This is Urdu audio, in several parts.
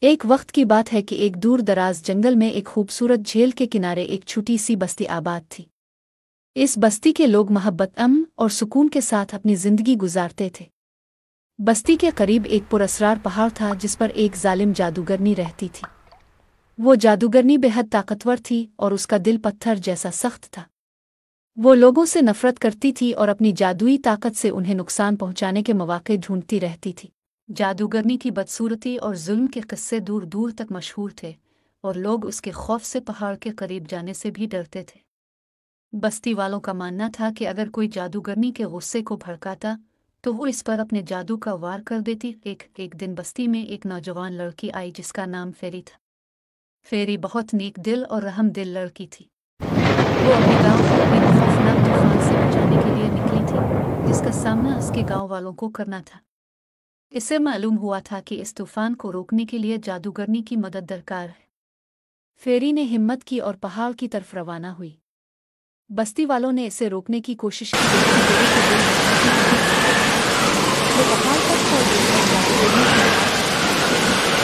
ایک وقت کی بات ہے کہ ایک دور دراز جنگل میں ایک خوبصورت جھیل کے کنارے ایک چھوٹی سی بستی آباد تھی۔ اس بستی کے لوگ محبت، امن اور سکون کے ساتھ اپنی زندگی گزارتے تھے۔ بستی کے قریب ایک پراسرار پہاڑ تھا جس پر ایک ظالم جادوگرنی رہتی تھی۔ وہ جادوگرنی بے حد طاقتور تھی اور اس کا دل پتھر جیسا سخت تھا۔ وہ لوگوں سے نفرت کرتی تھی اور اپنی جادوئی طاقت سے انہیں نقصان پہنچانے کے مواقع ڈھونڈتی رہتی تھی۔ جادوگرنی کی بدصورتی اور ظلم کے قصے دور دور تک مشہور تھے اور لوگ اس کے خوف سے پہاڑ کے قریب جانے سے بھی ڈرتے تھے۔ بستی والوں کا ماننا تھا کہ اگر کوئی جادوگرنی کے غصے کو بھڑکاتا تو وہ اس پر اپنے جادو کا وار کر دیتی۔ ایک دن بستی میں ایک نوجوان لڑکی آئی جس کا نام فیری تھا۔ فیری بہت نیک دل اور رحم دل لڑکی تھی۔ وہ اپنے گاؤں کو ایک خوفناک طوفان سے بچانے کے لیے نکلی تھی جس کا سامنا اس کے گاؤں والوں کو کرنا تھا۔ اسے معلوم ہوا تھا کہ اس طوفان کو روکنے کے لیے جادوگرنی کی مدد درکار ہے۔ فیری نے ہمت کی اور پہاڑ کی طرف روانہ ہوئی۔ بستی والوں نے اسے روکنے کی کوشش کی لیکن فیری کے دل وہ پہاڑ پر چڑھ گئی اور جادوگرنی کی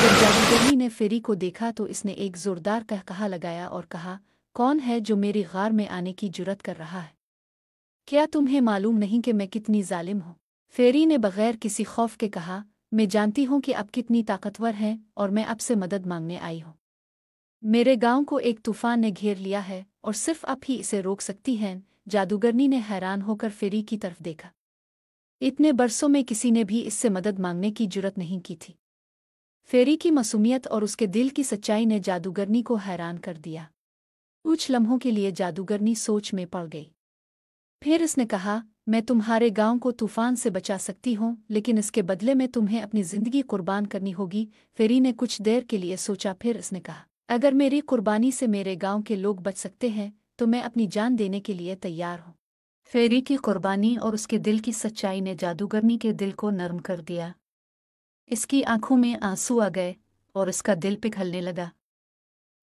جب جادوگرنی نے فیری کو دیکھا تو اس نے ایک زوردار قہقہا لگایا اور کہا، کون ہے جو میری غار میں آنے کی جرأت کر رہا ہے؟ کیا تمہیں معلوم نہیں کہ میں کتنی ظالم ہوں؟ فیری نے بغیر کسی خوف کے کہا، میں جانتی ہوں کہ آپ کتنی طاقتور ہیں اور میں آپ سے مدد مانگنے آئی ہوں۔ میرے گاؤں کو ایک طوفان نے گھیر لیا ہے اور صرف آپ ہی اسے روک سکتی ہیں۔ جادوگرنی نے حیران ہو کر فیری کی طرف دیکھا۔ اتنے برسوں میں کسی نے بھی اس سے مدد مانگنے کی جرأت نہیں کی تھی۔ فیری کی معصومیت اور اس کے دل کی سچائی نے جادوگرنی کو حیران کر دیا۔ کچھ لمحوں کے لیے جادوگرنی سوچ میں پڑ گئی۔ پھر اس نے کہا، میں تمہارے گاؤں کو طوفان سے بچا سکتی ہوں لیکن اس کے بدلے میں تمہیں اپنی زندگی قربان کرنی ہوگی۔ فیری نے کچھ دیر کے لیے سوچا، پھر اس نے کہا، اگر میری قربانی سے میرے گاؤں کے لوگ بچ سکتے ہیں تو میں اپنی جان دینے کے لیے تیار ہوں۔ فیری کی قربانی اور اس کے دل کی سچائی نے جادوگرنی کے دل کو نرم کر دیا۔ اس کی آنکھوں میں آنسو آ گئے اور اس کا دل پگھلنے لگا۔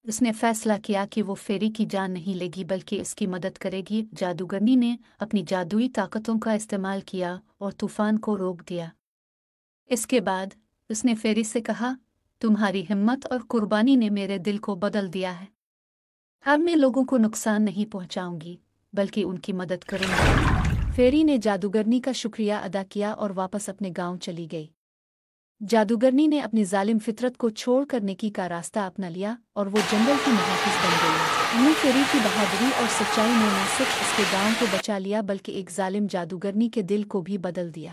اس نے فیصلہ کیا کہ وہ فیری کی جان نہیں لے گی بلکہ اس کی مدد کرے گی۔ جادوگرنی نے اپنی جادوئی طاقتوں کا استعمال کیا اور طوفان کو روک دیا۔ اس کے بعد اس نے فیری سے کہا، تمہاری ہمت اور قربانی نے میرے دل کو بدل دیا ہے۔ اب میں لوگوں کو نقصان نہیں پہنچاؤں گی بلکہ ان کی مدد کروں گی۔ فیری نے جادوگرنی کا شکریہ ادا کیا اور واپس اپنے گاؤں چلی گئی۔ جادوگرنی نے اپنی ظالم فطرت کو چھوڑ کر نیکی کا راستہ اپنا لیا اور وہ جنگل کی محافظ بن گئی۔ فیری کی بہادری اور سچائی نے نہ صرف اس کے گاؤں کو بچا لیا بلکہ ایک ظالم جادوگرنی کے دل کو بھی بدل دیا۔